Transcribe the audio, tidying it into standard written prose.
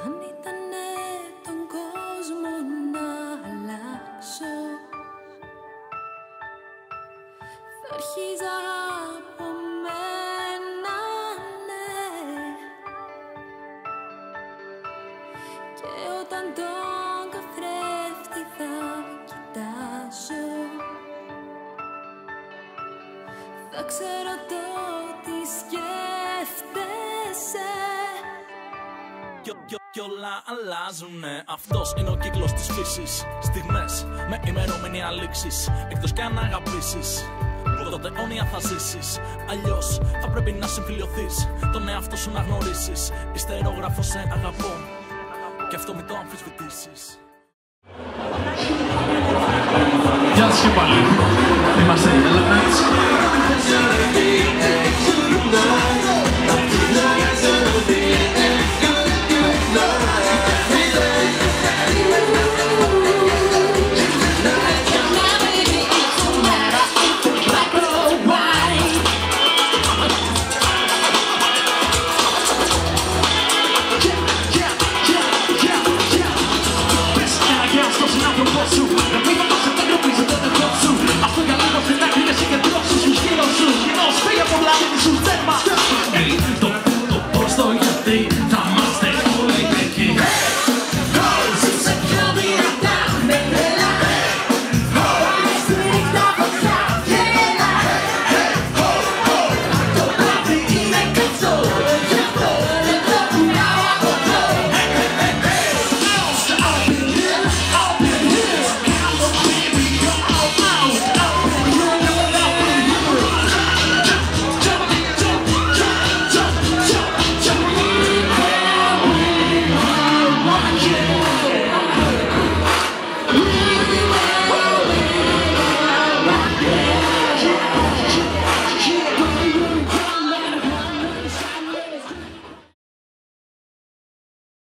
Αν ήτανε τον κόσμο να αλλάξω, θα αρχίζα από μένα, ναι. Και όταν τον καθρέφτη θα κοιτάζω, θα ξέρω το τι σκέφτεσαι. Κι όλα αλλάζουνε, αυτός είναι ο κύκλος της φύσης. Στιγμές με ημερόμενοι αλήξεις, εκτός κι αν αγαπήσεις, τότε αιώνια θα ζήσεις. Αλλιώς θα πρέπει να συμφιλιωθείς, τον εαυτό σου να γνωρίσεις. Ιστερόγραφο σε αγαπώ, κι αυτό μην το αμφισβητήσεις. Γεια σας και πάλι, είμαστε οι Elements.